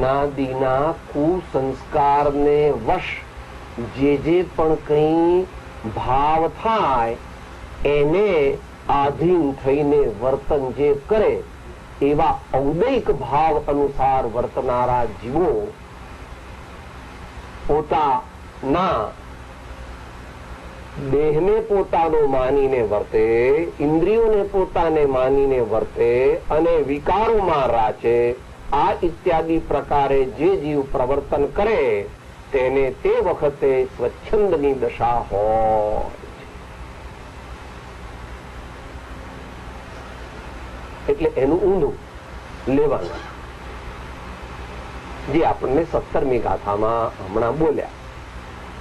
અનાદિના કુસંસ્કારને વશ જે પણ કંઈ ભાવ થાય એને આધીન થઈને વર્તન જે કરે એવા ઔદૈક ભાવ અનુસાર વર્તનારા જીવો પોતાના દેહને પોતાનો માનીને વર્તે, ઇન્દ્રિયોને પોતાને માનીને વર્તે અને વિકારોમાં રાચે, આ ઇત્યાદિ પ્રકારે જે જીવ પ્રવર્તન કરે તેને તે વખતે સ્વચ્છંદની દશા હોય. એટલે એનું ઊંધું લેવાનું જે આપણને 17મી ગાથામાં હમણાં બોલ્યા.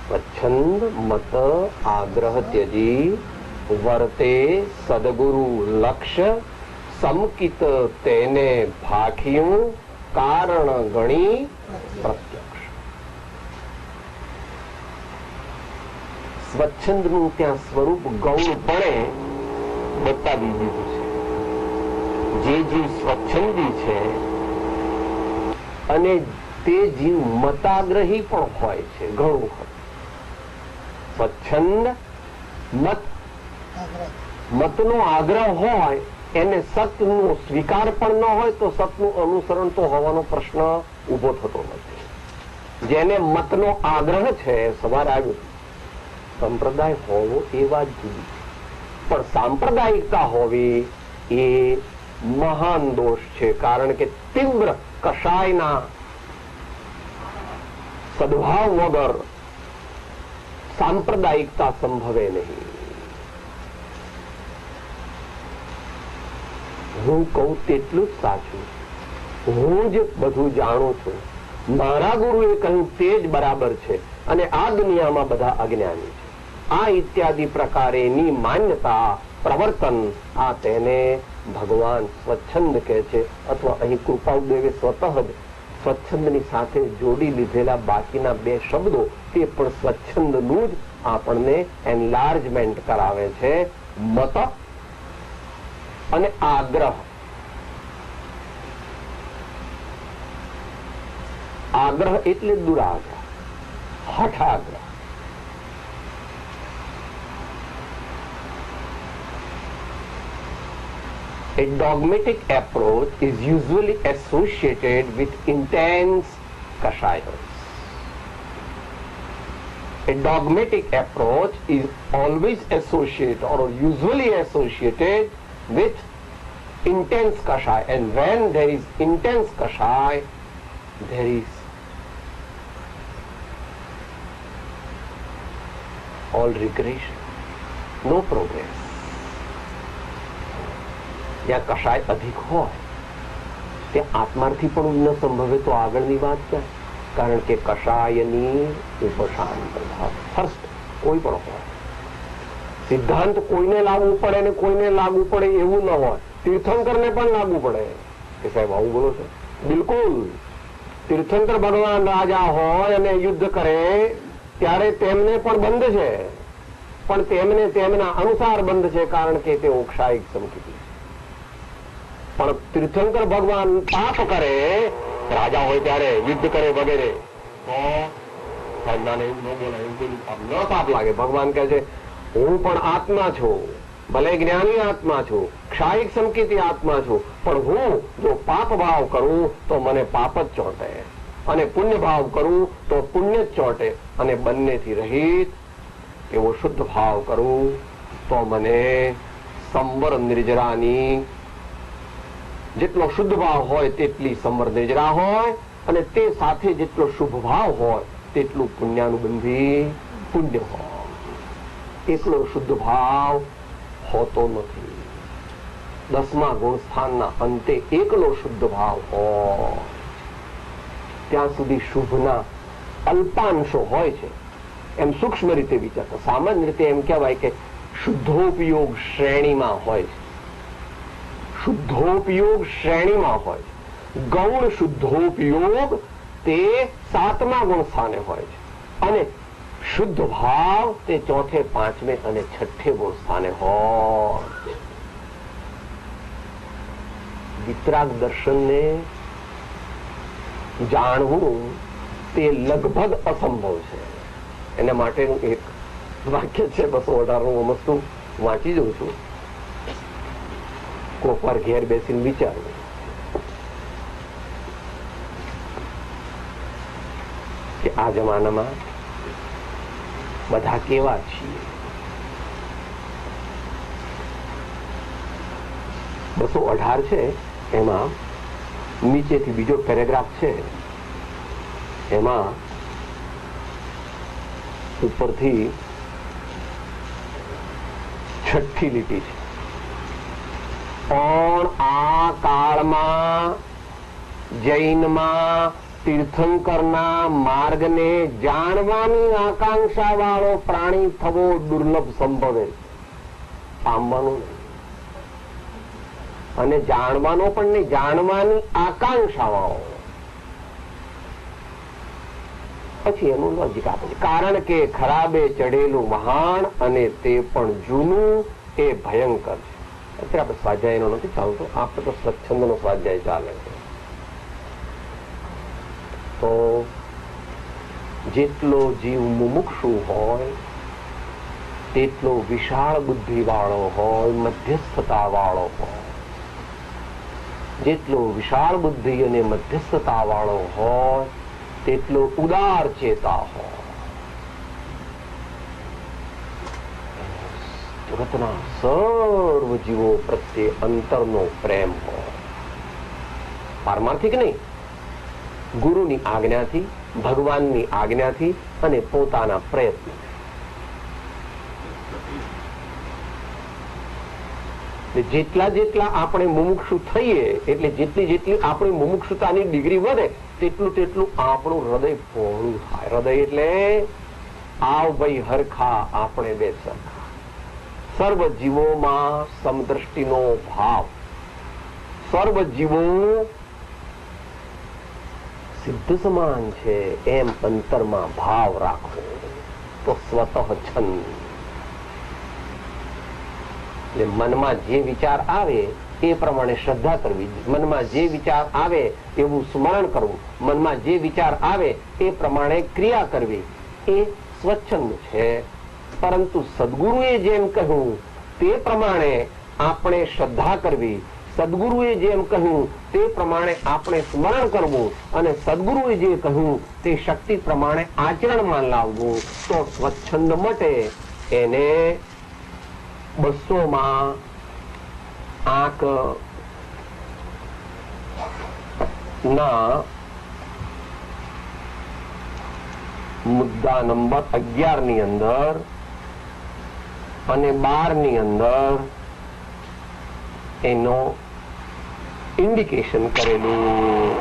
સ્વચ્છંદ મત આગ્રહ ત્યજી વર્તે સદગુરુ લક્ષ્ય સમકિત તેને ભાખ્યું કારણ ગણી પ્રત્યક્ષ. સ્વચ્છંદનું ત્યાં સ્વરૂપ ગૌણપણે બતાવી દીધું છે. જે જીવ સ્વચ્છંદી છે અને તે જીવ મતાગ્રહી પણ હોય છે. ઘણું ખરું સ્વચ્છંદ મતનો આગ્રહ હોય એને સતનો સ્વીકાર પણ ન હોય તો સતનું અનુસરણ તો હોવાનો પ્રશ્ન ઉભો થતો નથી. જેને મતનો આગ્રહ છે, સવારે આવ્યું સંપ્રદાય હોવો એ વાત જુદી, પણ સાંપ્રદાયિકતા હોવી એ મહાન દોષ છે. કારણ કે તીવ્ર કષાયના સદભાવ વગર સાંપ્રદાયિકતા સંભવે નહીં. હું કહું તેટલું જ સાચું, હું જ બધું જાણું છું, મારા ગુરુએ કહ્યું તે જ બરાબર છે અને આ દુનિયામાં બધા અજ્ઞાની છે, આ ઇત્યાદિ પ્રકારેની માન્યતા પ્રવર્તન, આ તેને ભગવાન સ્વચ્છંદ કહે છે. અથવા અહીં કૃપાદેવે સ્વતઃ જ સ્વચ્છંદની સાથે જોડી લીધેલા બાકીના બે શબ્દો તે પણ સ્વચ્છંદનું જ આપણને એનલાર્જમેન્ટ કરાવે છે. મત અને આગ્રહ. આગ્રહ એટલે દુરાગ્રહ, હઠાગ્રહ. A dogmatic approach is usually associated with intense kashayas. A dogmatic approach is always associated or usually associated with intense kashaya, and when there is intense kashaya, there is all regression, no progress. જ્યાં કષાય અધિક હોય ત્યાં આત્માર્થી પણ ન સંભવે તો આગળની વાત ક્યાં? કારણ કે કષાયની ઉપશાન પ્રભાવ ફર્સ્ટ કોઈ પણ હોય. સિદ્ધાંત કોઈને લાગુ પડે ને કોઈને લાગુ પડે એવું ન હોય. તીર્થંકરને પણ લાગુ પડે કે સાહેબ આવું બોલો છો. બિલકુલ તીર્થંકર ભગવાન રાજા હોય અને યુદ્ધ કરે ત્યારે તેમને પણ બંધ છે, પણ તેમને તેમના અનુસાર બંધ છે કારણ કે તે ઔક્ષાયિક સમકીતી. પણ તીર્થંકર ભગવાન પાપ કરે, રાજા હોય ત્યારે યુદ્ધ કરે વગેરે તો ન પાપ લાગે. ભગવાન કહે છે હું પણ આત્મા છું, ભલે જ્ઞાની આત્મા છું, ક્ષાયિક સમકીતી આત્મા છું, પણ હું જો પાપ ભાવ કરું તો મને પાપ જ ચોંટે અને પુણ્ય ભાવ કરું તો પુણ્ય જ ચોંટે, અને બંનેથી રહિત એવો શુદ્ધ ભાવ કરું તો મને સંવર નિર્જરાની જેટલો શુદ્ધ ભાવ હોય તેટલી સંવર નિર્જરા હોય અને તે સાથે જેટલો શુભ ભાવ હોય તેટલું પુણ્યાનુબંધી પુણ્ય હોય. એટલો શુદ્ધ ભાવ હોતો નથી. 10મા ગુણ સ્થાનના અંતે એકલો શુદ્ધ ભાવ હોય ત્યાં સુધી શુભના અલ્પાંશો હોય છે. એમ સૂક્ષ્મ રીતે વિચારતા સામાન્ય રીતે એમ કહેવાય કે શુદ્ધોપયોગ શ્રેણીમાં હોય છે. શુદ્ધોપયોગ શ્રેણીમાં હોય છે. ગૌણ શુદ્ધોપયોગ તે 7મા ગુણ સ્થાને હોય છે અને શુદ્ધ ભાવ તે 4, 5 અને 6 ગુણ સ્થાને હોય. વિતરાગ દર્શનને જાણવું તે લગભગ અસંભવ છે. એના માટેનું એક વાક્ય છે 218 વસ્તુ વાંચી જઉં છું. કોક વાર ઘેર બેસીને વિચારવું કે આ જમાનામાં બધા કેવા છીએ. 218 છે એમાં નીચેથી બીજો પેરેગ્રાફ છે, એમાં ઉપરથી 6ઠ્ઠી લીટી છે. પણ આ કાળમાં જૈનમાં તીર્થંકરના માર્ગને જાણવાની આકાંક્ષા વાળો પ્રાણી થવો દુર્લભ સંભવે. પામવાનું નહીં અને જાણવાનો પણ નહીં, જાણવાની આકાંક્ષા વાળો. પછી એનું લોજિક આપે છે, કારણ કે ખરાબે ચડેલું મહાન અને તે પણ જૂનું એ ભયંકર છે. અત્યારે આપણે સ્વાધ્યાયનો નથી ચાલતો, આપણે તો સ્વચ્છંદનો સ્વાધ્યાય ચાલે છે. તો જેટલો જીવ મુમુક્ષુ હોય તેટલો વિશાળ બુદ્ધિ વાળો હોય, મધ્યસ્થતા વાળો હોય. જેટલો વિશાળ બુદ્ધિ અને મધ્યસ્થતા વાળો હોય તેટલો ઉદાર ચેતા હોય. જગતના સર્વ જીવો પ્રત્યે અંતરનો પ્રેમ હોય. પારમાર્થિક નહીં, ગુરુની આજ્ઞાથી, ભગવાનની આજ્ઞાથી અને પોતાના પ્રયત્ન. જેટલા જેટલા આપણે મુમુક્ષુ થઈએ એટલે જેટલી જેટલી આપણી મુમુક્ષુતાની ડિગ્રી વધે તેટલું તેટલું આપણું હૃદય પહોળું થાય. હૃદય એટલે આવ ભાઈ હરખા આપણે બે સરખા. સર્વ જીવોમાં સમદ્રષ્ટિનો ભાવ, સર્વ જીવો સિદ્ધ સમાન છે એમ અંતરમાં ભાવ રાખવો તો સ્વતઃ છંદ. એટલે મનમાં જે વિચાર આવે એ પ્રમાણે શ્રદ્ધા કરવી, મનમાં જે વિચાર આવે એવું સ્મરણ કરવું, મનમાં જે વિચાર આવે એ પ્રમાણે ક્રિયા કરવી, એ સ્વચ્છંદ છે. પરંતુ સદગુરુએ જેમ કહ્યું તે પ્રમાણે આપણે શ્રદ્ધા કરવી, સદગુરુએ જેમ કહ્યું તે પ્રમાણે આપણે સ્મરણ કરવું અને સદગુરુએ જે કહ્યું તે શક્તિ પ્રમાણે આચરણમાં લાવવું, તો સ્વચ્છંદ માટે એને 200માં આંક ના મુદ્દા નંબર 11 ની અંદર અને 12 ની અંદર એનો ઇન્ડિકેશન કરેલું.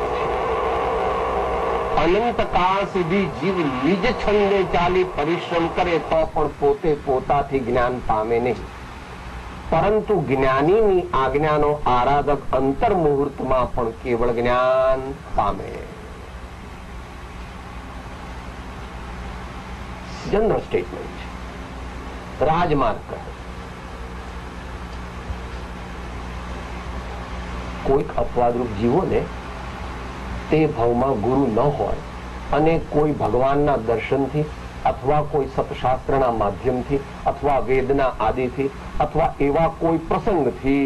અનંતકાળ સુધી જીવ નિજ છંદે ચાલી પરિશ્રમ કરે તો પણ પોતે પોતાથી જ્ઞાન પામે નહીં, પરંતુ જ્ઞાનીની આજ્ઞાનો આરાધક અંતર મુહૂર્તમાં પણ કેવળ જ્ઞાન પામે. જનરલ સ્ટેટમેન્ટ છે. રાજમાર્ગ કહે કોઈક અપવાદરૂપ જીવોને તે ભાવમાં ગુરુ ન હોય અને કોઈ ભગવાનના દર્શનથી અથવા કોઈ સતશાસ્ત્રના માધ્યમથી અથવા વેદના આદિથી અથવા એવા કોઈ પ્રસંગથી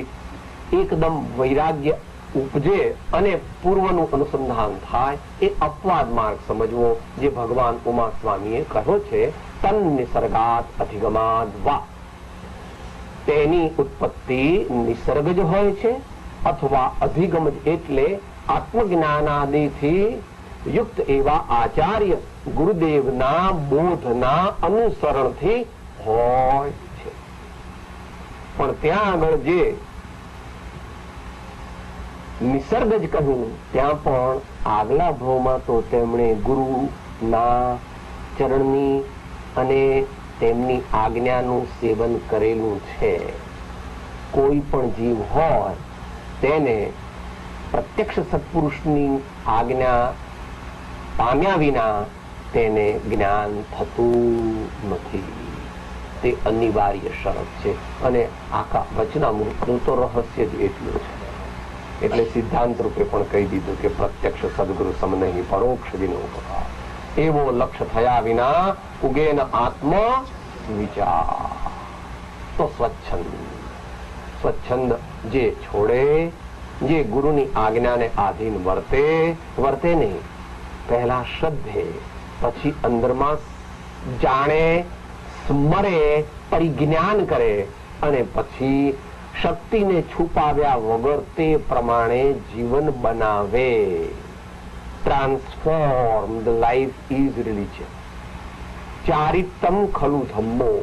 એકદમ વૈરાગ્ય ઉપજે અને પૂર્વનું અનુસંધાન થાય, એ અપવાદ માર્ગ સમજવો, જે ભગવાન ઉમા સ્વામીએ કહ્યો છે તન નિસર્ગાત અધિગમાદ વા. તેની ઉત્પત્તિ નિસર્ગ જ હોય છે અથવા અધિગમ એટલે આત્મજ્ઞાનાદિથી યુક્ત એવા આચાર્ય ગુરુદેવના બોધના અનુસરણથી હોય છે. પણ ત્યાં આગળ જે નિસર્ગ જ કહ્યું ત્યાં પણ આગલા ભાવમાં તો તેમણે ગુરુના ચરણની અને તેમની આજ્ઞાનું સેવન કરેલું છે. કોઈ પણ જીવ હોય તેને પ્રત્યક્ષ સત્પુરુષની આજ્ઞા પામ્યા વિના તેને જ્ઞાન થતું નથી. તે અનિવાર્ય શરત છે અને આખા વચનામૃતનું તો રહસ્ય જ એટલું છે. એટલે સિદ્ધાંત રૂપે પણ કહી દીધું કે પ્રત્યક્ષ સદગુરુ સમ નહીં પરોક્ષ વિનો ઉપકાર. એવો લક્ષ્ય થયા વિના ઉગે ન આત્મ વિચાર. તો સ્વચ્છંદ જે છોડે, જે ગુરુની આજ્ઞાને આધીન વર્તે નહીં, પહેલા શ્રદ્ધે, પછી અંદરમાં જાણે, સ્મરે, પરિજ્ઞાન કરે અને પછી શક્તિને છુપાવ્યા વગર તે પ્રમાણે જીવન બનાવે. Transform the life is religion. ચારિતમ ખલુ ધમ્મો.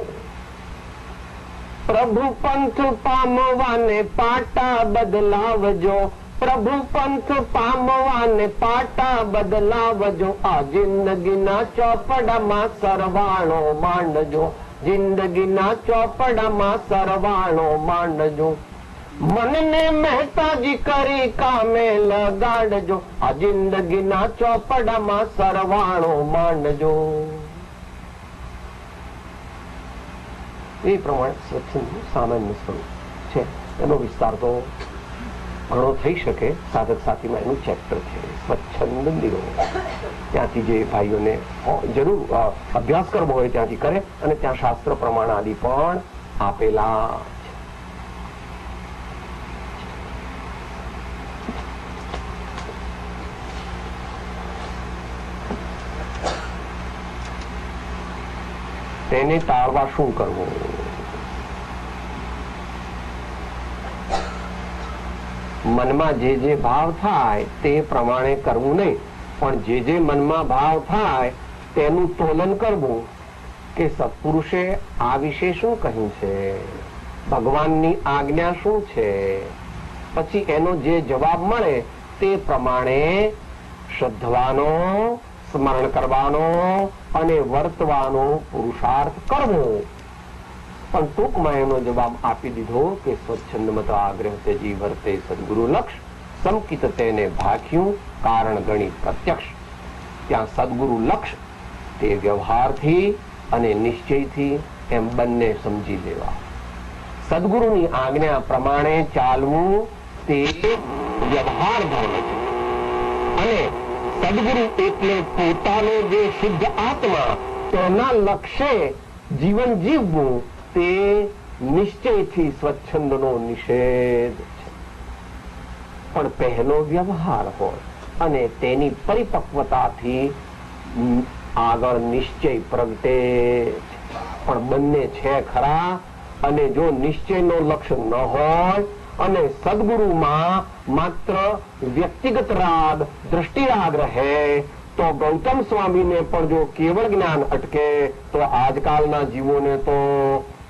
પ્રભુ પંથ પામવાને પાટા બદલાવજો, પ્રભુ પંથ પામવાને પાટા બદલાવજો, આ જિંદગીના ચોપડામાં સરવાળો માંડજો, જિંદગીના ચોપડામાં સરવાળો માંડજો, મનને મહેતાજી કરી કામે લગાડજો, આ જિંદગીના ચોપડામાં સરવાળો માંડજો. એ પ્રમાણે સ્વચ્છંદનું સામાન્ય સ્વરૂપ છે. એનો વિસ્તાર તો ઘણો થઈ શકે. સાધક સાથીમાં એનું ચેપ્ટર છે સ્વચ્છંદ નિરોધ. ત્યાંથી જે ભાઈઓને જરૂર અભ્યાસ કરવો હોય ત્યાંથી કરે, અને ત્યાં શાસ્ત્ર પ્રમાણ આદિ પણ આપેલા છે. તેને ટાળવા શું કરવું? મનમાં જે ભાવ થાય તે પ્રમાણે કરવું નહીં, પણ જે મનમાં ભાવ થાય તેનું તોલન કરવું કે સત્પુરુષે આ વિશે શું કહ્યું છે, ભગવાનની આજ્ઞા શું છે. પછી એનો જે જવાબ મળે તે પ્રમાણે શ્રદ્ધવાનો, સ્મરણ કરવાનો અને વર્તવાનો પુરુષાર્થ કરવો. પણ ટૂંકમાં એનો જવાબ આપી દીધો કે સ્વચ્છંદ મત આગ્રહ તેજી વર્તે સદગુરુ લક્ષ, સંકિત તેને ભાખ્યું કારણ ગણી પ્રત્યક્ષ. ત્યાં સદગુરુ લક્ષ તે વ્યવહારથી અને નિશ્ચયથી એમ બંને સમજી લેવા. સદગુરુની આજ્ઞા પ્રમાણે ચાલવું તે વ્યવહાર ધર્મ છે, અને સદગુરુ એટલે પોતાનો જે શુદ્ધ આત્મા, તેના લક્ષ્ય જીવન જીવવું તે નિશ્ચયથી સ્વચ્છંદનો નિષેધ છે. પણ પહેલો વ્યવહાર હોય અને તેની પરિપક્વતાથી આગળ નિશ્ચય પ્રગટે. પણ બંને છે ખરા, અને જો નિશ્ચયનો લક્ષ્ય ન હોય અને સદગુરુમાં માત્ર વ્યક્તિગત રાગ, દ્રષ્ટિ રાગ રહે, તો ગૌતમ સ્વામીને પણ જો કેવળ જ્ઞાન અટકે તો આજકાલના જીવોને તો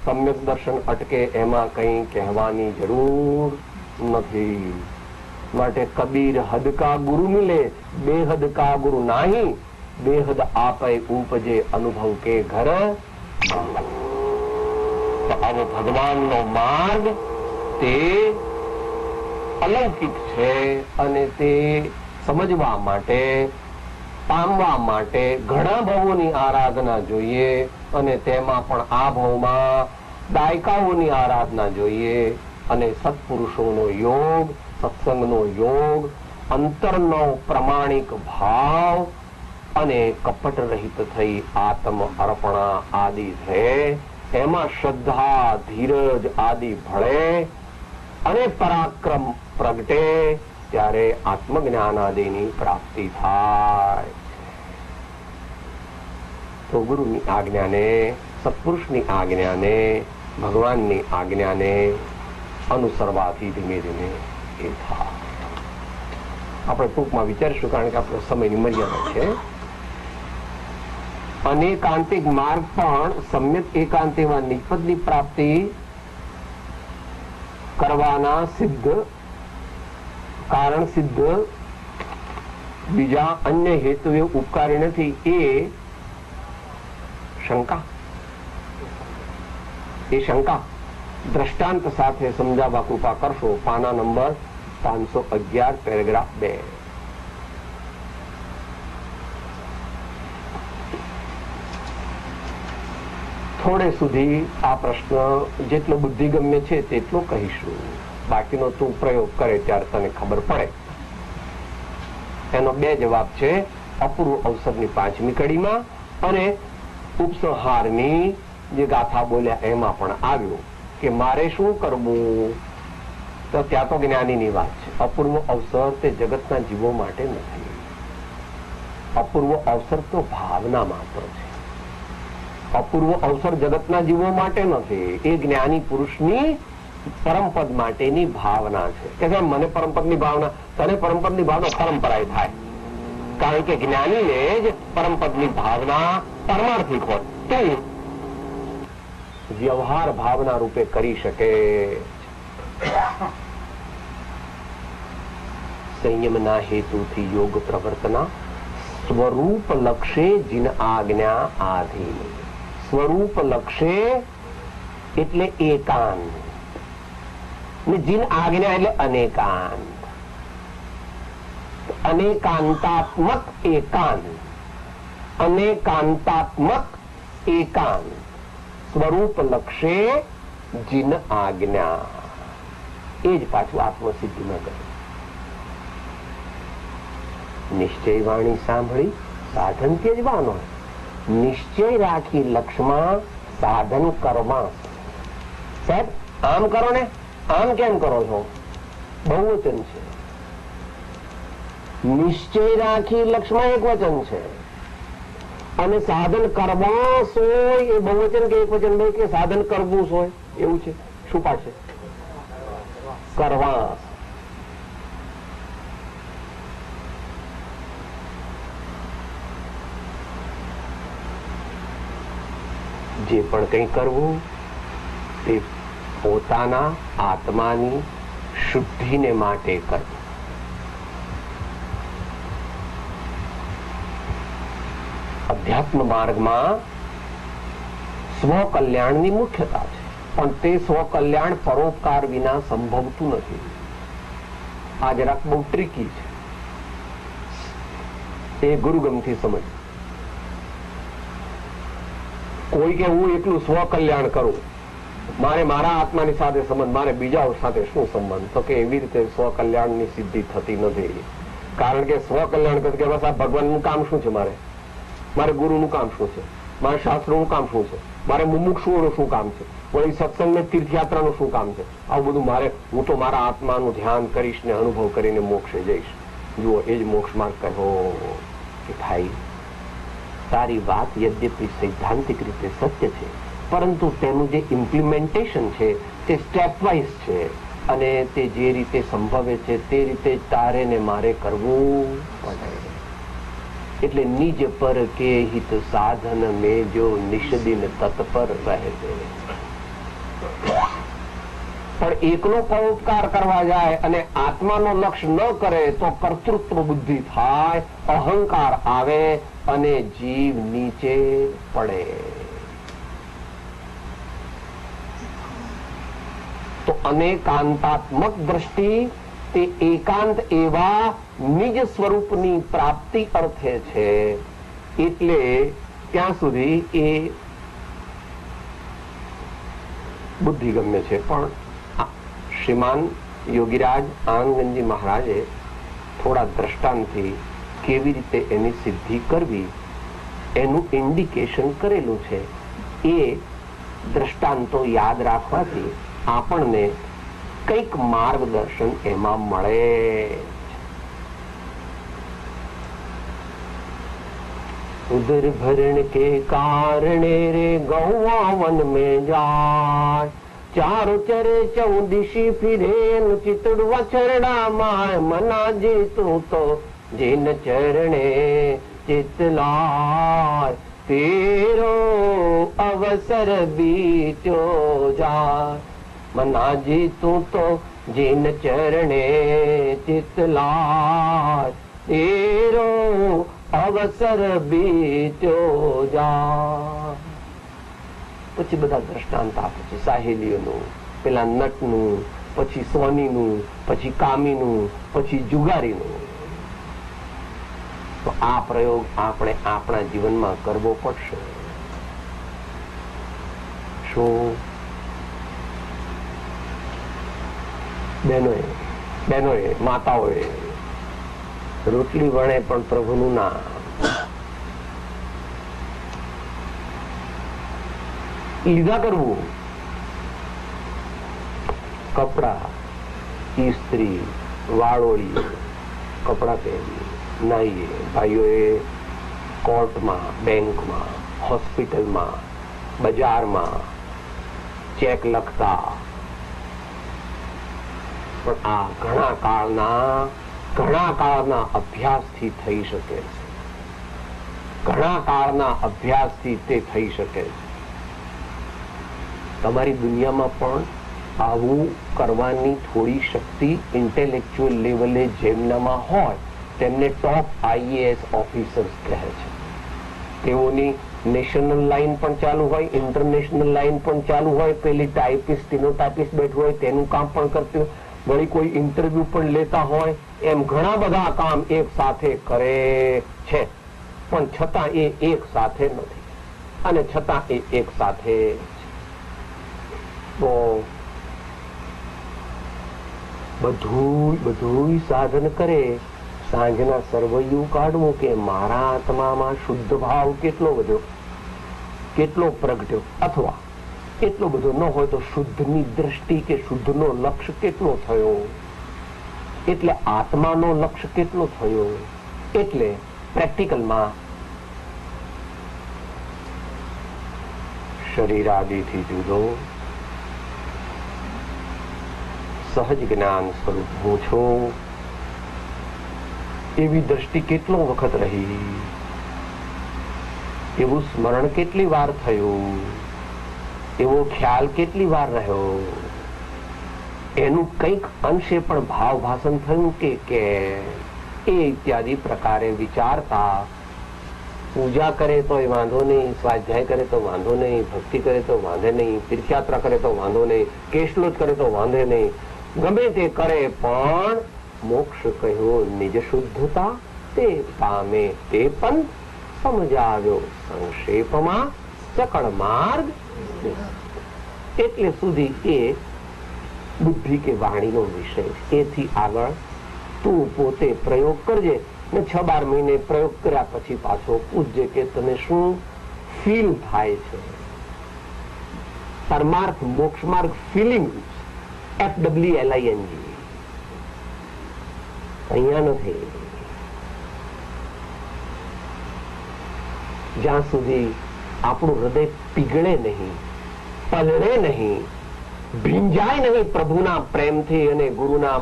સમ્યક દર્શન અટકે. એમાં કઈ કહેવાની જરૂર નથી. માટે કબીર હદ કા ગુરુ મિલે, બેહદ કા ગુરુ નહીં, બેહદ આપે ઉપજે અનુભવ કે ઘર. તો આવો ભગવાનનો માર્ગ તે અલૌકિક છે, અને તે સમજવા માટે, પામવા માટે ઘણા ભાવોની આરાધના જોઈએ, અને તેમાં પણ આ ભાવમાં દાયકાઓની આરાધના જોઈએ, અને સત્પુરુષોનો યોગ, સત્સંગનો યોગ, અંતરનો પ્રમાણિક ભાવ અને કપટ રહિત થઈ આત્મ અર્પણા આદિ રહે. એમાં શ્રદ્ધા, ધીરજ આદિ ભળે અને પરાક્રમ પ્રગટે, ત્યારે આત્મજ્ઞાન આદિની પ્રાપ્તિ થાય. તો ગુરુની આજ્ઞાને, સત્પુરુષની આજ્ઞાને, ભગવાનની આજ્ઞાને અનુસરવાથી ધીમે ધીમે એ થાય. આપણે ટૂંકમાં વિચારીશું, કારણ કે આપણો સમયની મર્યાદા છે. અનેકાંતિક માર્ગ પણ સમ્યક એકાંતિમાં નિષ્પદની પ્રાપ્તિ કરવાના સિદ્ધ કારણ સિદ્ધ બીજા અન્ય હેતુએ ઉપકારી નથી. એ શંકા દ્રષ્ટાંત સાથે સમજાવવા કૃપા કરશો. પાના નંબર 511, પેરેગ્રાફ 2. થોડે સુધી આ પ્રશ્ન જેટલો બુદ્ધિગમ્ય છે તેટલો કહીશું. બાકીનો તું પ્રયોગ કરે ત્યારે તને ખબર પડે. એનો 2 જવાબ છે, અપૂર્વ અવસરની 5મી કડીમાં અને ઉપસંહારની જે ગાથા બોલ્યા એમાં પણ આવ્યું કે મારે શું કરવું. તો ત્યાં તો જ્ઞાનીની વાત છે. અપૂર્વ અવસર તે જગતના જીવો માટે નથી. અપૂર્વ અવસર તો ભાવના માત્ર છે. અપૂર્વ અવસર જગતના જીવો માટે નથી. એ જ્ઞાની પુરુષની પરમપદ માટેની ભાવના છે કે મને પરમપદની ભાવના, તને પરમપદની ભાવના પરંપરાએ થાય. કારણ કે જ્ઞાનીને જ પરમપદની ભાવના પરમાર્થિક હોય તે વ્યવહાર ભાવના રૂપે કરી શકે. સંયમના હેતુથી યોગ પ્રવર્તના સ્વરૂપ લક્ષે જીન આજ્ઞા આધીન. સ્વરૂપ લક્ષે એટલે એકાંત ને જીન આજ્ઞા એટલે અનેકાંત. અનેકાંતાત્મક એકાંત, અનેકાંતાત્મક એકાંત. સ્વરૂપ લક્ષે જીન આજ્ઞા, એ જ પાછું આત્મસિદ્ધિમાં કહ્યું. નિશ્ચય વાણી સાંભળી સાધન ત્યજવાનો, નિશ્ચય રાખી લક્ષ્યમાં સાધન કરવા. સાહેબ આમ કરો ને, આમ કેમ કરો છો? બહુવચન છે. નિશ્ચય રાખી લક્ષ્યમાં એક વચન છે અને સાધન કરવા સોય એ બહુવચન કે એક વચન ભાઈ કે સાધન કરવું સોય એવું છે. શું પાડશે? કરવા. જે પણ કંઈ કરવું તે પોતાના આત્માની શુદ્ધિને માટે કરવું. અધ્યાત્મ માર્ગમાં સ્વકલ્યાણની મુખ્યતા છે, પણ તે સ્વકલ્યાણ પરોપકાર વિના સંભવતું નથી. આ જરાક બહુ ટ્રિકી છે, એ ગુરુગમથી સમજ. કોઈ કે હું એકલું સ્વકલ્યાણ કરું, મારે મારા આત્માની સાથે સંબંધ, મારે બીજા સાથે શું સંબંધ? તો કે એવી રીતે સ્વકલ્યાણની સિદ્ધિ થતી નથી. કારણ કે સ્વકલ્યાણ કે બસ આ ભગવાનનું કામ શું છે, મારે ગુરુનું કામ શું છે, મારે શાસ્ત્રોનું કામ શું છે, મારે મુમુક્ષુઓનું શું કામ છે, કોઈ સત્સંગ ને તીર્થયાત્રાનું શું કામ છે, આવું બધું મારે, હું તો મારા આત્માનું ધ્યાન કરીશ ને અનુભવ કરીને મોક્ષે જઈશ. જુઓ, એ જ મોક્ષ માર્ગ કહ્યો કે ભાઈ તારી વાત યદ્યપી સૈદ્ધાંતિક રીતે સત્ય છે, પરંતુ તેનું જે ઇમ્પ્લિમેન્ટેશન છે તે સ્ટેપવાઇઝ છે અને તે જે રીતે સંભવે છે તે રીતે તારે ને મારે કરવું પડે. એટલે નિજ પર કે હિત સાધન में जो નિષદિન તત્પર રહે છે. પણ એકલો પરોપકાર કરવા જાય અને આત્માનો લક્ષ્ય ન કરે તો કર્તૃત્વ બુદ્ધિ થાય, અહંકાર આવે અને જીવ નીચે પડે. તો અનેકાંતાત્મક દ્રષ્ટિ તે એકાંત એવા નિજ સ્વરૂપની પ્રાપ્તિ અર્થે છે. એટલે ત્યાં સુધી એ બુદ્ધિગમ્ય છે. પણ શ્રીમાન યોગીરાજ આનંદજી મહારાજે થોડા દ્રષ્ટાંતથી કેવી રીતે એની સિદ્ધિ કરવી એનું ઇન્ડિકેશન કરેલું છે. એ દ્રષ્ટાંતો યાદ રાખવાથી આપણને કઈક માર્ગદર્શન એમાં મળે. ઉદર ભરણ કે કારણે રે ગૌવા વન में જાય, ચારો ચરે ચૌદિશી ફિરે ચિતડવા ચરડા માય, મના જીતું તો જીન ચરણે ચિતલાય, તેરો અવસર બીત્યો જાય. મના જીતું તો જીન ચરણે ચિતલાય, તેરો અવસર બીત્યો જાય. પછી બધા દ્રષ્ટાંત આપે છે સાહેલીઓનું, પેલા નટનું, પછી સોનીનું, પછી કામીનું, પછી જુગારીનું. તો આ પ્રયોગ આપણે આપણા જીવનમાં કરવો પડશે. શું બહેનોએ માતાઓએ રોટલી વણે પણ પ્રભુનું નામ. લીધા કરવું, કપડા ઇસ્ત્રી, વાળોળીએ, કપડા પહેરીએ, નાહીએ. ભાઈઓએ કોર્ટમાં, બેંકમાં, હોસ્પિટલમાં, બજારમાં ચેક લખતા. પણ આ ઘણા કાળના અભ્યાસથી થઈ શકે છે. ઘણા કાળના અભ્યાસથી તે થઈ શકે છે. તમારી દુનિયામાં પણ આવું કરવાની થોડી શક્તિ ઇન્ટેલેક્ચ્યુઅલ લેવલે જેમનામાં હોય તેમને ટોપ IAS ઓફિસર્સ કહે છે. તેઓની નેશનલ લાઈન પણ ચાલુ હોય, ઇન્ટરનેશનલ લાઈન પણ ચાલુ હોય. પેલી ટાઈપિસ્ટ, સ્ટેનોટાઇપિસ્ટ બેઠું હોય તેનું કામ પણ કરતું હોય, વળી કોઈ ઇન્ટરવ્યુ પણ લેતા હોય. એમ ઘણા બધા કામ એક સાથે કરે છે, પણ છતાં એ એક સાથે નથી, અને છતાં એ એક સાથે. તો બધું સાધન કરે, સાંજના સરવૈયું કાઢવું કે મારા આત્મામાં શુદ્ધ ભાવ કેટલો વધ્યો, કેટલો પ્રગટ્યો, અથવા એટલો બધો ન હોય તો શુદ્ધની દ્રષ્ટિ કે શુદ્ધનો લક્ષ્ય કેટલો થયો, એટલે આત્માનો લક્ષ્ય કેટલો થયો. એટલે પ્રેક્ટિકલમાં શરીર આદિથી જુદો સહજ જ્ઞાન સ્વરૂપ હું છું એવી દ્રષ્ટિ કેટલો વખત રહી, એવું સ્મરણ કેટલી વાર થયું, એવો ખ્યાલ કેટલી વાર રહ્યો, એનું કંઈક અંશે પણ ભાવ ભાષણ થયું કે એ ઇત્યાદિ પ્રકારે વિચારતા. પૂજા કરે તો એ વાંધો નહીં, સ્વાધ્યાય કરે તો વાંધો નહીં, ભક્તિ કરે તો વાંધે નહીં, તીર્થયાત્રા કરે તો વાંધો નહીં, કેશલોચ કરે તો વાંધે નહીં, ગમે તે કરે પણ મોક્ષ કહ્યો નિજ શુદ્ધતા તે પામે તે પણ સમજાવ્યો સંક્ષેપમાં ચકળ માર્ગ. એટલે સુધી એ બુદ્ધિ કે વાણીનો વિષય. એથી આગળ તું પોતે પ્રયોગ કરજે ને 6-12 મહિને પ્રયોગ કર્યા પછી પાછો પૂછજે કે તને શું ફીલ થાય છે. પરમાર્થ મોક્ષ માર્ગ ફિલિંગ FWLING અહીંયા નથી. જ્યાં સુધી આપણું હૃદય પીગળે નહીં, પલળે નહીં, ભીંજાય નહીં પ્રભુના પ્રેમથી અને ગુરુના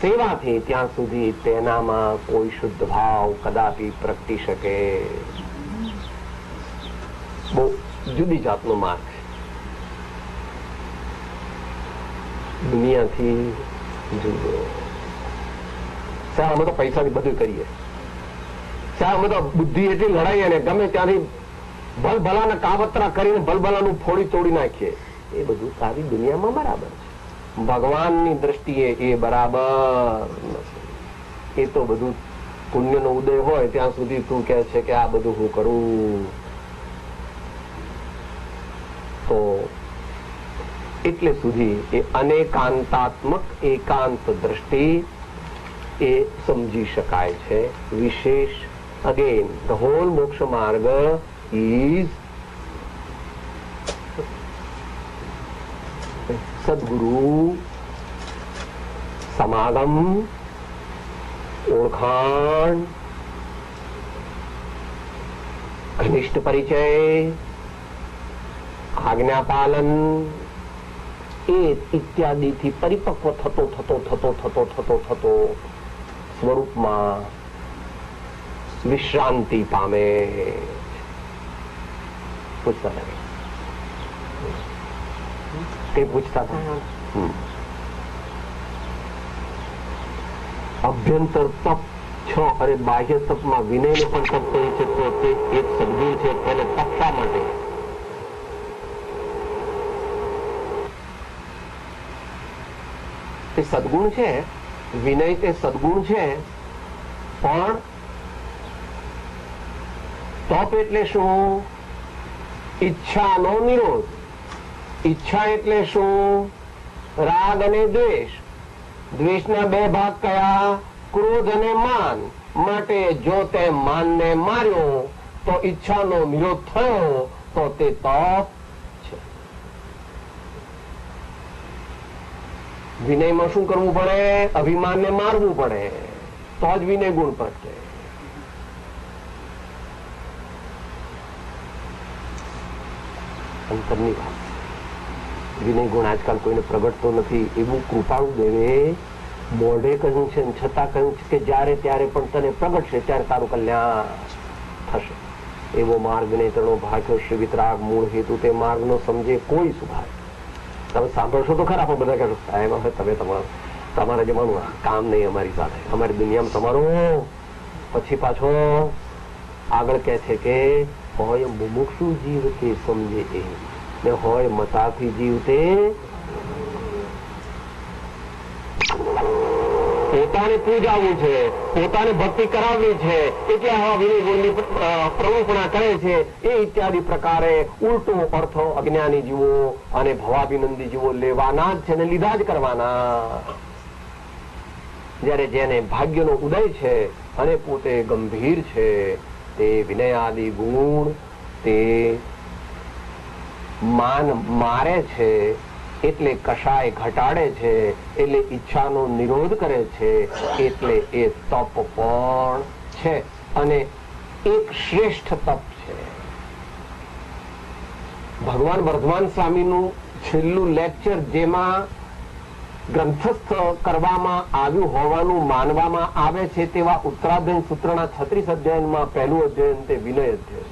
સેવાથી, ત્યાં સુધી તેનામાં કોઈ શુદ્ધ ભાવ કદાપી પ્રગટી શકે. બહુ જુદી જાતનો માર્ગ છે, દુનિયાથી જુદો. અમે તો પૈસાથી બધું કરીએ, અમે તો બુદ્ધિ એટલી લડાઈએ ને ગમે ત્યાંથી ભલભલાના કાવતરા કરીને ભલભલાનું ફોડી તોડી નાખીએ. એ બધું સારી દુનિયામાં બરાબર છે, ભગવાનની દ્રષ્ટિએ એ બરાબર નથી. એ તો બધું પુણ્યનો ઉદય હોય ત્યાં સુધી તું કહે છે કે આ બધું હું કરું. તો એટલે સુધી એ અનેકાંતાત્મક એકાંત દ્રષ્ટિ એ સમજી શકાય છે. વિશેષ અગેન ધ હોલ મોક્ષ માર્ગ ઇઝ સદગુરુ સમાગમ, ઓળખાણ, ઘનિષ્ઠ પરિચય, આજ્ઞાપાલન એ ઇત્યાદિથી પરિપક્વ થતો સ્વરૂપમાં વિશ્રાંતિ પામે. પૂછતા નથી કઈ પૂછતા હતા. અભ્યંતર તપ 6 અને બાહ્ય તપમાં વિનયનો પણ તપ કહે છે. તો તે એક સદગુણ છે, તેને તપવા માટે તે સદગુણ છે. વિનય તે સદગુણ છે, પણ તપ એટલે શું? ઈચ્છાનો નિરોધ. ઈચ્છા એટલે શું? રાગ અને દ્વેષ. દ્વેષના બે ભાગ કયા? ક્રોધ અને માન. માટે જો તે માનને માર્યો તો ઈચ્છાનો નિરોધ થયો તો તે તપ છે. વિનયમાં શું કરવું પડે? અભિમાનને મારવું પડે, તો જ વિનય ગુણ પ્રગટે. અંતરની વાત. વિનય ગુણ આજકાલ કોઈને પ્રગટતો નથી. એવું કૃપાળુ દેવે મોઢે કહ્યું છે, છતાં કહ્યું છે કે જ્યારે ત્યારે પણ તને પ્રગટશે ત્યારે તારું કલ્યાણ થશે. એવો માર્ગ ને તણો ભાગ્યો શ્રી વિતરાગ મૂળ હેતુ તે માર્ગ નો સમજે કોઈ સુધાર. તમે સાંભળશો તો ખરા, પણ બધા કહેશો સાહેબ હવે તમે તમારા જમાનું કામ નહીં અમારી સાથે, અમારી દુનિયામાં તમારો. પછી પાછો આગળ કહે છે કે હોય મુમુક્ષુ જીવ તે સમજે એ, ને હોય મતાથી જીવ તે. પોતાને પૂજાવું છે, પોતાને ભક્તિ કરાવવી છે, એટલે આવા વિનય ગુણની પ્રવૃત્તિના કરે છે. એ ઇત્યાદિ પ્રકારે ઉલટો અર્થ અજ્ઞાની જીવો અને ભવાભિનંદી જીવો લેવાના જ છે ને લીધા જ કરવાના. જયારે જેને ભાગ્યનો ઉદય છે અને પોતે ગંભીર છે, તે વિનયાદિ ગુણ તે માન મારે છે, એટલે કશાય ઘટાડે છે, એટલે ઈચ્છાનો નિરોધ કરે છે, એટલે એ તપ પણ છે અને એક શ્રેષ્ઠ તપ છે. ભગવાન વર્ધમાન સ્વામીનું છેલ્લું લેક્ચર જેમાં ગ્રંથસ્થ કરવામાં આવ્યું હોવાનું માનવામાં આવે છે, તેવા ઉત્તરાધ્યયન સૂત્રના 36 અધ્યાયમાં પહેલું અધ્યયન તે વિનય અધ્યાય.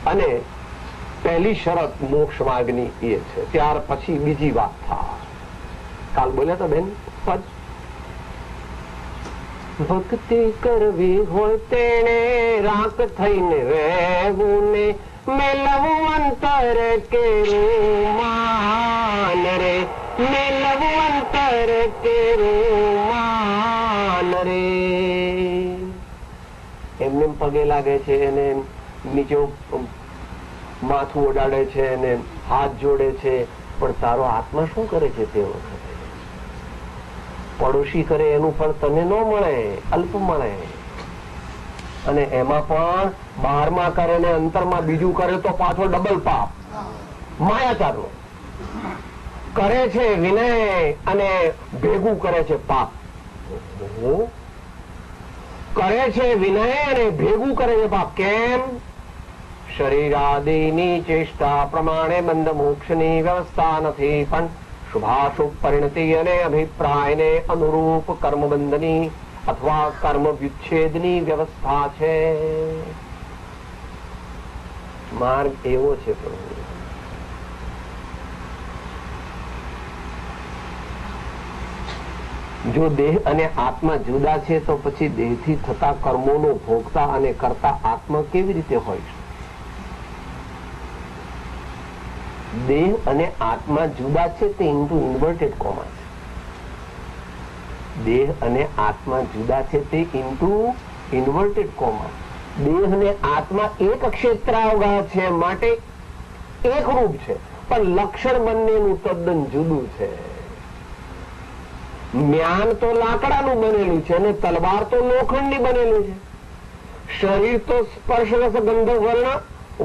અને પહેલી શરત મોક્ષ માર્ગની એ છે. ત્યાર પછી બીજી વાત થાય. કાલ બોલ્યા હતા બેન, ભક્તિ કરવી હોય તેને રાખ થઈને રહેવું ને મેલવું અંતર કેરું માન રે, મેલવું અંતર કેરું માન રે. એમને પગે લાગે છે અને નીચે માથું ઓડાડે છે અને હાથ જોડે છે, પણ તારો આત્મા શું કરે છે તે વખતે? પડોશી કરે એનું ફળ તને ન મળે, અલ્પ મળે. અને એમાં પણ બહારમાં કરે ને અંતરમાં બીજું કરે તો પાછો ડબલ પાપ. માયાચારો કરે છે વિનય અને ભેગું કરે છે પાપ. કરે છે વિનય અને ભેગું કરે છે પાપ. કેમ? શરીરાદિની ચેષ્ટા પ્રમાણે બંધ મોક્ષની વ્યવસ્થા નથી, પણ શુભાશુભ પરિણતિ અને અભિપ્રાયને અનુરૂપ કર્મબંધની અથવા કર્મ વિચ્છેદની વ્યવસ્થા છે. માર્ગ એવો છે. જો દેહ અને આત્મા જુદા છે તો પછી દેહથી થતા કર્મોનો ભોગતા અને કરતા આત્મા કેવી રીતે હોય છે? દેહ અને આત્મા જુદા છે તે ઇન્વર્ટેડ કોમા છે. દેહ અને આત્મા જુદા છે તે ઇન્વર્ટેડ કોમા. દેહ અને આત્મા એક ક્ષેત્રાવગાહ છે, માટે એક રૂપ છે, પણ લક્ષણ બંનેનું તદ્દન જુદું છે. જ્ઞાન તો લાકડાનું બનેલું છે અને તલવાર તો લોખંડની બનેલું છે. શરીર તો સ્પર્શ રસ ગંધ વર્ણ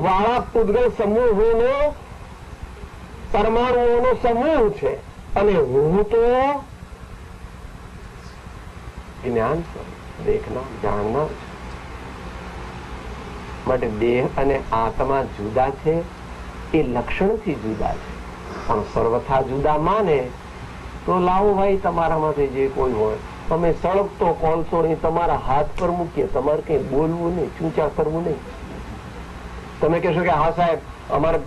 વાળા પૂતગલ સમૂહોનો પરમાણુઓનો સમૂહ છે, અને હું તો જ્ઞાન દેખનાર જાણનાર છે. માટે દેહ અને આત્મા જુદા છે, એ લક્ષણથી જુદા છે, પણ સર્વથા જુદા માને તો લાવો ભાઈ તમારામાંથી જે કોઈ હોય, તમે સળગતો કોલસો નહીં તમારા હાથ પર મૂકીએ, તમારે કઈ બોલવું નહીં, ચૂંચા કરવું નહીં. તમે કહેશો કે હા સાહેબ અમારે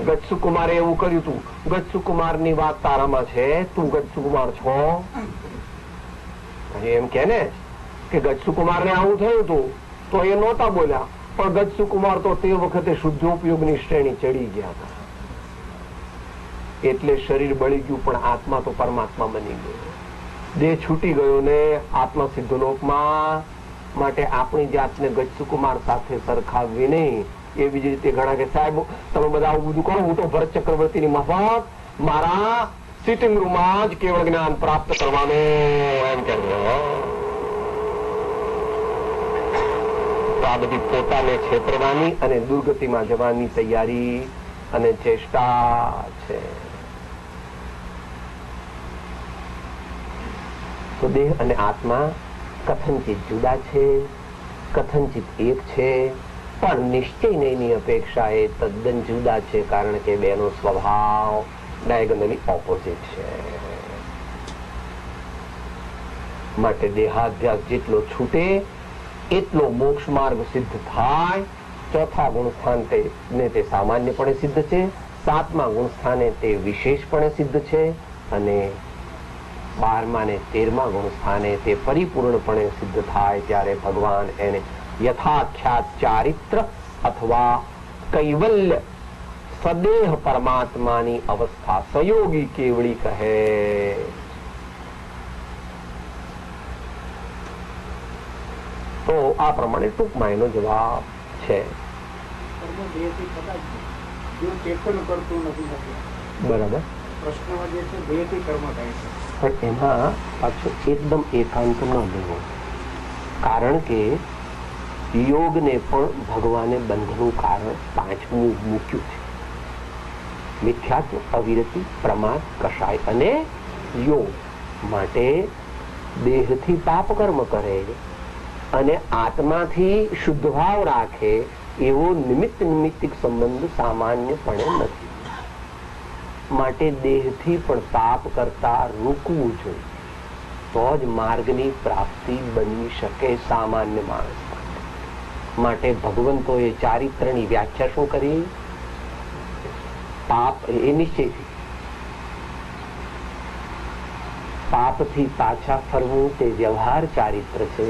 ગજસુકુમારે એવું કર્યું હતું. ગજસુકુમારની વાત તારામાં છે, તું ગજસુકુમાર છો? એમ કે ને કે ગજસુકુમારને આવું થયું હતું તો એ નહોતા બોલ્યા, પણ ગજસુકુમાર તો તે વખતે શુદ્ધોપયોગની શ્રેણી ચડી ગયા હતા. એટલે શરીર બળી ગયું, પણ આત્મા તો પરમાત્મા બની ગયો. દેહ છૂટી ગયો ને આત્મા સિદ્ધલોકમાં. માટે આપણી જાતને ગજસુકુમાર સાથે સરખાવવી નહીં, એવી જ રીતે ઘણા કે સાહેબ તમે બધા આવું બધું કરો, હું તો ભરત ચક્રવર્તીની મફત મારા સિટિંગ રૂમમાં જ કેવળ જ્ઞાન પ્રાપ્ત કરવાનું એમ કહેવું. તો આ બધી પોતાને છેતરવાની અને દુર્ગતિમાં જવાની તૈયારી અને ચેષ્ટા છે. તો દેહ અને આત્મા કથનચિત જુદા છે, કથનચિત એક છે, પણ નિશ્ચયની અપેક્ષા એ તદ્દન જુદા છે, કારણ કે બેનો સ્વભાવ ડાયગોનલી ઓપોઝિટ છે. માટે દેહાધ્યાસ જેટલો છૂટે એટલો મોક્ષ માર્ગ સિદ્ધ થાય. ચોથા ગુણસ્થાન તે સામાન્યપણે સિદ્ધ છે, 7મા ગુણસ્થાને તે વિશેષપણે સિદ્ધ છે, અને 12મા ને 13મા ગુણસ્થાને તે પરિપૂર્ણપણે સિદ્ધ થાય ત્યારે ભગવાન એને યથાખ્યાત ચારિત્ર અથવા કૈવલ્ય સદેહ પરમાત્માની અવસ્થા સયોગી કેવળી કહે. તો આ પ્રમાણે ટૂંકમાં એનો જવાબ છે. બરાબર. પ્રશ્નમાં જે છે દેહથી કર્મ થાય છે, પણ એમાં પાછું એકદમ એકાંત ન લેવો, કારણ કે યોગને પણ ભગવાને બંધનું કારણ 5મું મૂક્યું છે. મિથ્યાત્વ, અવિરતિ, પ્રમાદ, કષાય અને યોગ. માટે દેહથી પાપ કર્મ કરે અને આત્માથી શુદ્ધ ભાવ રાખે એવો નિમિત્તિક સંબંધ સામાન્યપણે નથી. માટે દેહથી પણ પાપ કરતા રોકવું જોઈએ, તો જ માર્ગની પ્રાપ્તિ બની શકે સામાન્ય માણસ. માટે ભગવંતોએ ચારિત્રની વ્યાખ્યા શું કરી? પાપ એ નિશ્ચયથી, પાપથી પાછા ફરવું તે વ્યવહાર ચારિત્ર છે,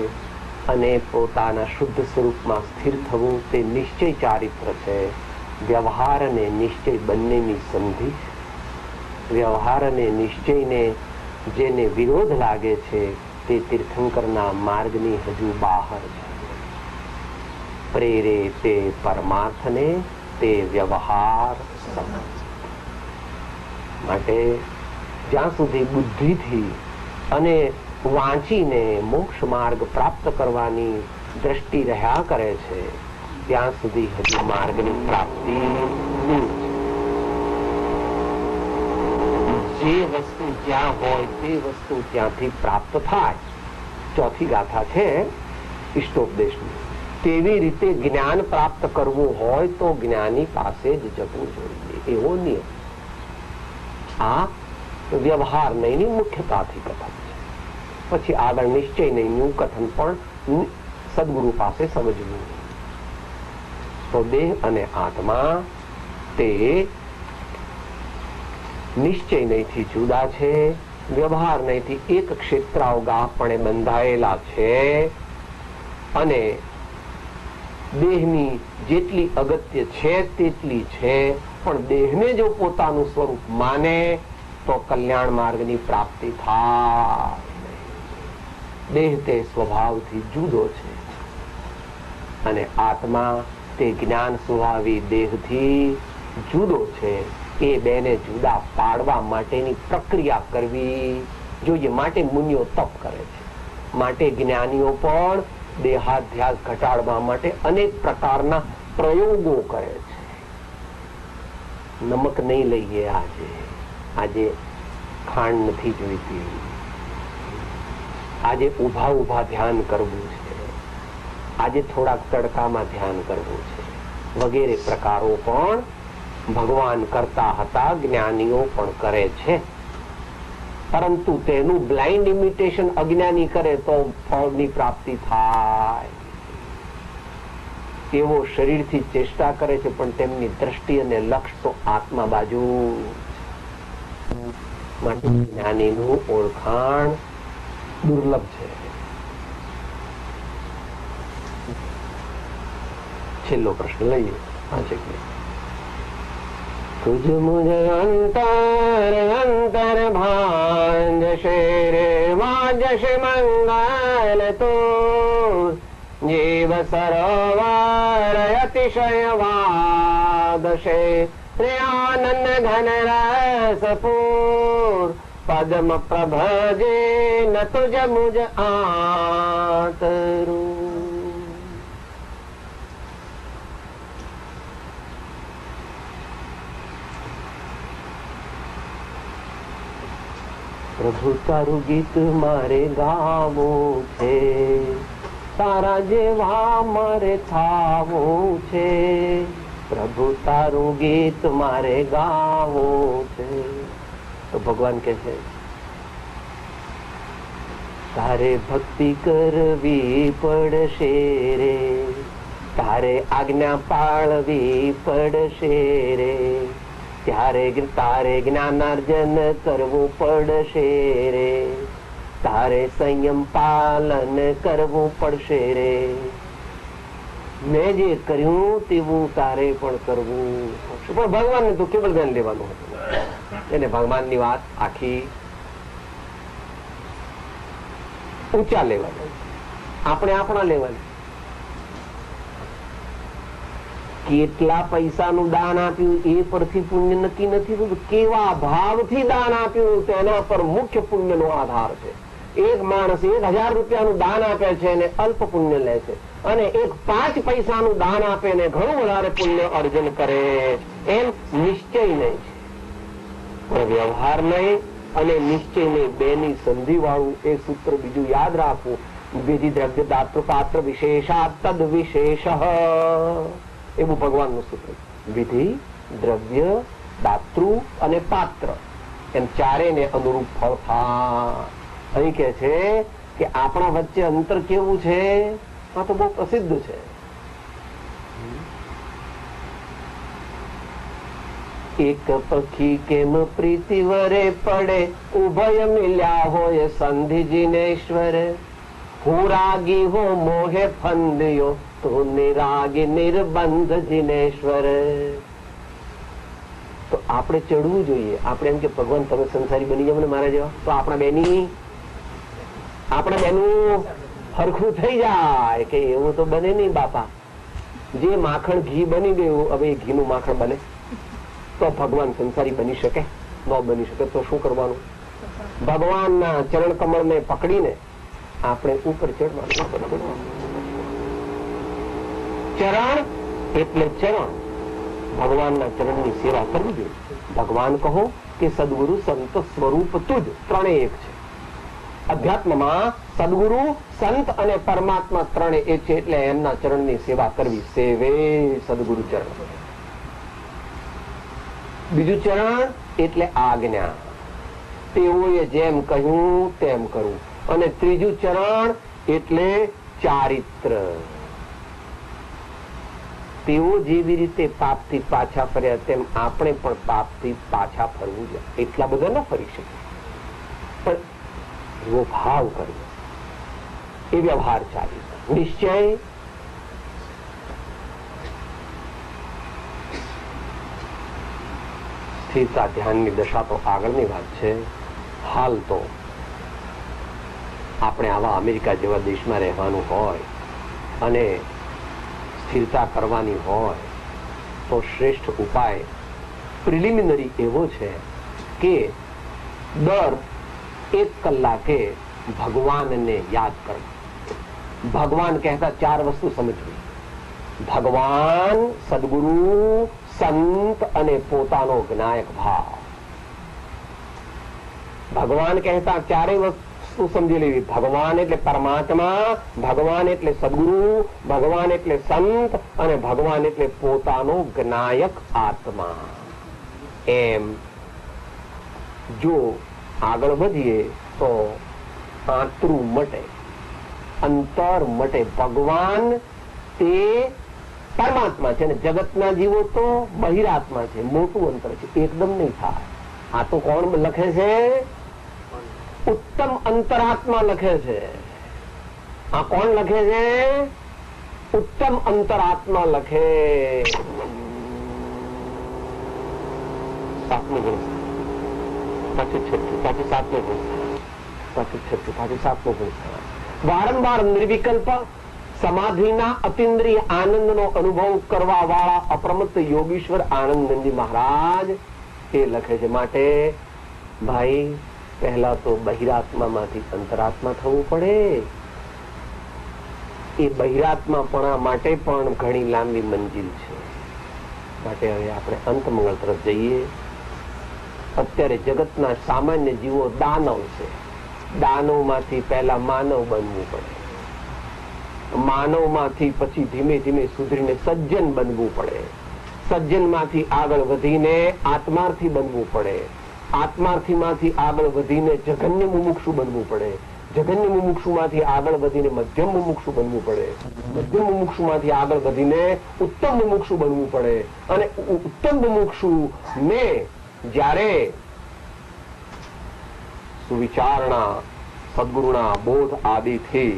અને પોતાના શુદ્ધ સ્વરૂપમાં સ્થિર થવું તે નિશ્ચય ચારિત્ર છે. વ્યવહાર અને નિશ્ચય બંનેની સંધિ છે. વ્યવહાર અને નિશ્ચયને જેને વિરોધ લાગે છે તે તીર્થંકરના માર્ગની હજુ બહાર છે. પ્રેરે તે પરમાર્થને તે વ્યવહાર. માટે જ્યાં સુધી બુદ્ધિથી અને વાંચીને મોક્ષ માર્ગ પ્રાપ્ત કરવાની દ્રષ્ટિ રહ્યા કરે છે ત્યાં સુધી હજુ માર્ગની પ્રાપ્તિ દૂર છે. જે વસ્તુ જ્યાં હોય તે વસ્તુ ત્યાંથી પ્રાપ્ત થાય. ચોથી ગાથા છે ઇષ્ટોપદેશની. તેવી રીતે જ્ઞાન પ્રાપ્ત કરવું હોય તો જ્ઞાની પાસે જ જવું જોઈએ, એવો નિયમ. આ વ્યવહાર નહીંની મુખ્યતાથી કથન છે. પછી આગળ નિશ્ચય નહીંનું કથન પણ સદગુરુ પાસે સમજવું. તો દેહ અને આત્મા તે નિશ્ચય નહીંથી જુદા છે, વ્યવહાર નહીંથી એક ક્ષેત્રાવગાહપણે બંધાયેલા છે, અને દેહની જેટલી અગત્ય છે તેટલી છે, પણ દેહને જો પોતાનું સ્વરૂપ માને તો કલ્યાણ માર્ગની પ્રાપ્તિ થાય. દેહ તે સ્વભાવથી જુદો છે, અને આત્મા તે જ્ઞાન સ્વભાવી દેહથી જુદો છે. એ બેને જુદા પાડવા માટેની પ્રક્રિયા કરવી જોઈએ. માટે મુનિઓ તપ કરે છે. માટે જ્ઞાનીઓ પણ દેહાધ્યાસ ઘટાડવા માટે અનેક પ્રકારના પ્રયોગો કરે છે. નમક નહીં લઈએ આજે ખાંડ નથી જોઈતી, આજે ઉભા ઉભા ધ્યાન કરવું છે, આજે થોડાક તડકામાં ધ્યાન કરવું છે, વગેરે પ્રકારો પણ ભગવાન કરતા હતા, જ્ઞાનીઓ પણ કરે છે. પરંતુ તેનું બ્લાઇન્ડ ઇમિટેશન અજ્ઞાની કરે તો ફળની પ્રાપ્તિ થાય. તેઓ શરીરથી ચેષ્ટા કરે છે, પણ તેમની દ્રષ્ટિ અને લક્ષ્ય તો આત્મા બાજુ. માટે જ્ઞાનીનું ઓળખાણ દુર્લભ છે. છેલ્લો પ્રશ્ન લઈએ. तुझ मुझ अंतर भांज शेरे वाजश मंगल तो जीव सरोवर अतिशयवादशे रे आनंद घन रसपूर पद्म प्रभजे न तुझ मुझ आतरू। प्रभु तारू गीत मारे गावो छे, तारा जेवा मारे थावो छे। प्रभु तारू गीत मारे गावो छे। तो भगवान कहते हैं तारे भक्ति करवी पड़शे रे, तारे आज्ञा पाळवी पड़शे रे, त्यारे तारे ज्ञानार्जन करवू पड़शे रे, तारे संयम पालन करवू पड़शे रे। मैं जे कर्યું તેવું તારે પણ કરવું પડશે। પણ ભગવાનને તો કેવળ જ્ઞાન લેવાનું હતું, એને ભગવાનની વાત આખી ઊંચા લેવાની, આપણે આપણા લેવાની। કેટલા પૈસાનું દાન આપ્યું એ પરથી પુણ્ય નક્કી નથી થતું, કેવા ભાવથી દાન આપ્યું તેના પર મુખ્ય પુણ્યનો આધાર છે। એક માણસ 1000 રૂપિયાનું દાન આપે છે અને અલ્પ પુણ્ય લે છે, અને એક 5 પૈસાનું દાન આપે ને ઘણું વધારે પુણ્ય અર્જન કરે, એમ નિશ્ચય નહીં છે, પણ વ્યવહાર નહીં અને નિશ્ચય નહીં, બેની સંધિ વાળું એ સૂત્ર બીજું યાદ રાખવું। વિધિ દ્રવ્ય દાતૃ પાત્ર વિશેષા તદ વિશેષ, એવું ભગવાનનું સૂત્ર। વિધિ દ્રવ્ય દાતૃ અને પાત્ર એમ ચારેયને અનુરૂપ ફળ થાય। અહીં કે છે કે આપણા વચ્ચે અંતર કેવું છે, આ તો બહુ પ્રસિદ્ધ છે। એક પક્ષી કેમ પ્રીતિ વરે પડે, ઉભય મિલ્યા હોય સંધિ જીનેશ્વર। હું રાગી હો મોહે ફંદ્યો, તો નિરાગી નિર્બંધ જીનેશ્વર। તો આપણે ચડવું જોઈએ। આપણે એમ કે ભગવાન તમે સંસારી બની જાવ ને મારા જેવા, તો આપણા બેનું હરખું થઈ જાય કે એવું તો બને નહીં બાપા। જે માખણ ઘી બની ગયું, હવે ઘીનું માખણ બને તો ભગવાન સંસારી બની શકે? ન બની શકે। તો શું કરવાનું? ભગવાનના ચરણ કમળને પકડીને આપણે ઉપર ચડવાનું। ચરણ એટલે ચરણ, ભગવાનના ચરણની સેવા કરવી જોઈએ। ભગવાન કહો કે સદગુરુ સંત સ્વરૂપ તુજ, ત્રણેય એક છે। અધ્યાત્મમાં સદગુરુ સંત અને પરમાત્મા ત્રણે એક છે, એટલે એમના ચરણની સેવા કરવી। સેવે સદગુરુ ચરણ। બીજું ચરણ એટલે આજ્ઞા, તેઓએ જેમ કહ્યું તેમ કરવું। અને ત્રીજું ચરણ એટલે ચારિત્ર, તેઓ જેવી રીતે પાપથી પાછા ફર્યા તેમ આપણે પણ પાપથી પાછા ફરવું જોઈએ। એટલા બધા ન ફરી શકે, પણ એવો ભાવ કરવો, એ વ્યવહાર ચારિત્ર। નિશ્ચય સ્થિરતા ધ્યાનની દશા તો આગળની વાત છે। હાલ તો આપણે આવા અમેરિકા જેવા દેશમાં રહેવાનું હોય અને સ્થિરતા કરવાની હોય તો શ્રેષ્ઠ ઉપાય પ્રિલિમિનરી એવો છે કે દર 1 કલાકે ભગવાનને યાદ કરવું। ભગવાન કહેતા 4 વસ્તુ સમજવી: ભગવાન, સદગુરુ, સંત અને પોતાનો જ્ઞાયક ભાવ। ભગવાન કહેતા 4 વસ્તુ સમજી લેવી। ભગવાન એટલે પરમાત્મા, ભગવાન એટલે સદગુરુ, ભગવાન એટલે સંત અને ભગવાન એટલે પોતાનો જ્ઞાયક આત્મા। એમ જો આગળ વધીએ તો આંતરું મટે, અંતર મટે। ભગવાન તે પરમાત્મા છે અને જગતના જીવો તો બહિરાત્મા છે, મોટું અંતર છે, એકદમ નહીં થાય। આ તો કોણ લખે છે? ઉત્તમ અંતરાત્મા લખે છે। આ કોણ લખે છે? ઉત્તમ અંતરાત્મા લખે। 7મું ગુણ, પાછું 6, પાછું 7મું ગુણ, પાછું 6, પાછું 7મું ગુણ। વારંવાર નિર્વિકલ્પ સમાધિના અતિન્દ્રિય આનંદનો અનુભવ કરવા વાળા અપ્રમત્ત યોગીશ્વર આનંદનંદજી મહારાજ એ લખે છે, માટે ભાઈ પહેલા તો બહિરાત્મામાંથી અંતરાત્મા થવું પડે. એ બહિરાત્માપણા માટે પણ ઘણી લાંબી મંજિલ છે. માટે હવે આપણે અંતમંગળ તરફ જઈએ. અત્યારે જગતના સામાન્ય જીવો દાનવ છે. દાનવમાંથી પહેલા માનવ બનવું પડે. માનવમાંથી પછી ધીમે ધીમે સુધરીને સજ્જન બનવું પડે. સજ્જનમાંથી આગળ વધીને આત્માર્થી બનવું પડે. આત્માર્થીમાંથી આગળ વધીને જઘન્ય મુમુક્ષુ બનવું પડે. જઘન્ય મુમુક્ષુમાંથી આગળ વધીને મધ્યમ મુમુક્ષુ બનવું પડે. મધ્યમ મુમુક્ષુમાંથી આગળ વધીને ઉત્તમ મુમુક્ષુ બનવું પડે. અને ઉત્તમ મુમુક્ષુ ને જ્યારે સુવિચારણા સદગુરુના બોધ આદિથી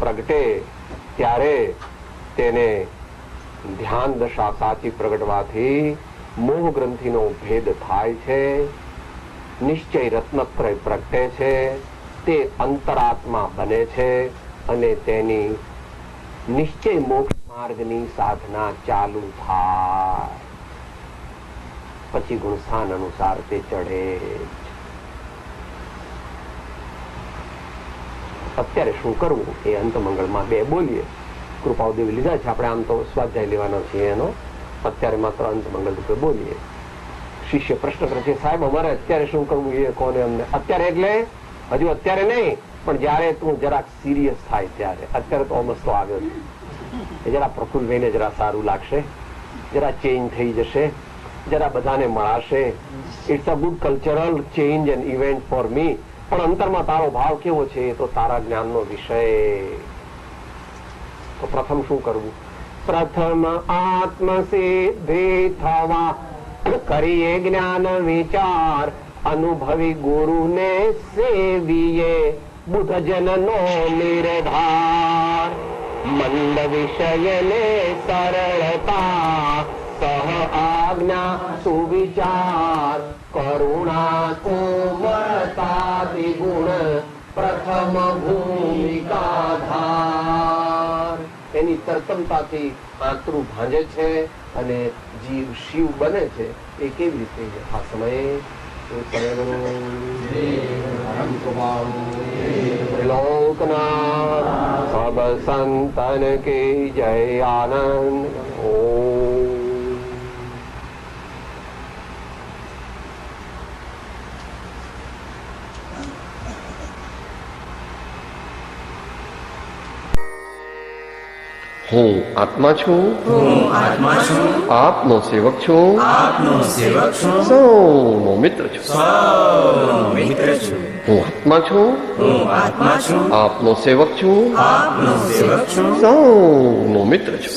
પ્રગટે ત્યારે તેને ધ્યાન દશા સાચી પ્રગટવાથી મોહ ગ્રંથિનો ભેદ થાય છે. નિશ્ચય રત્નત્રય પ્રગટે છે. તે અંતરાત્મા બને છે અને તેની નિશ્ચય મોક્ષ માર્ગની સાધના ચાલુ થાય. પછી ગુણસ્થાન અનુસાર તે ચઢે. અત્યારે શું કરવું એ અંતમંગળમાં 2 બોલીએ. કૃપાદેવી લીધા છે આપણે, આમ તો સ્વાધ્યાય લેવાનો છે એનો. અત્યારે માત્ર અંતમંગળ રૂપે બોલીએ. શિષ્ય પ્રશ્ન કરે છે, સાહેબ અમારે અત્યારે શું કરવું એ કોને અમને. અત્યારે એટલે હજુ અત્યારે નહીં, પણ જયારે તું જરાક સિરિયસ થાય ત્યારે. અત્યારે તો અમસ્તો આવ્યો છે, એ જરા પ્રફુલ્લ થઈને જરા સારું લાગશે, જરા ચેન્જ થઈ જશે, જરા બધાને મળાશે. It's a good cultural change and event for me. પણ અંતરમાં તારો ભાવ કેવો છે એ તો તારા જ્ઞાનનો વિષય. તો પ્રથમ શું કરવું? પ્રથમ આત્મસિદ્ધિ થવા કરીએ જ્ઞાન વિચાર. અનુભવી ગુરુને સેવીએ બુધ જનનો નિર્ધાર. મંદ વિષયને સરળતા સહ આજ્ઞા સુવિચાર. કરુણા કોમળતા દ્વિગુણ પ્રથમ ભૂમિકા ધાર. એની તરતમતાથી આંતરું ભાંજે છે અને જીવ શિવ બને છે. એ કેવી રીતે? આ સમયે ત્રિલોકનાથ સબ સંતન કી જય. આનંદ. ઓમ. હું આત્મા છું. આપનો સેવક છું. સૌનો મિત્ર છું. હું આત્મા છું. આપનો સેવક છું. સૌનો મિત્ર છું.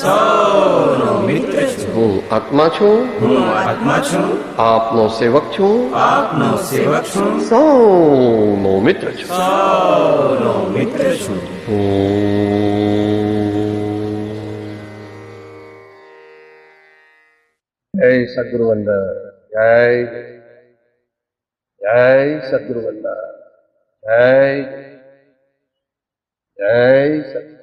હું આત્મા છું. આપનો સેવક છું. સૌનો મિત્ર છું. જય સદગુરુ વંદન. જય સદગુરુ વંદન. જય સદગુરુ.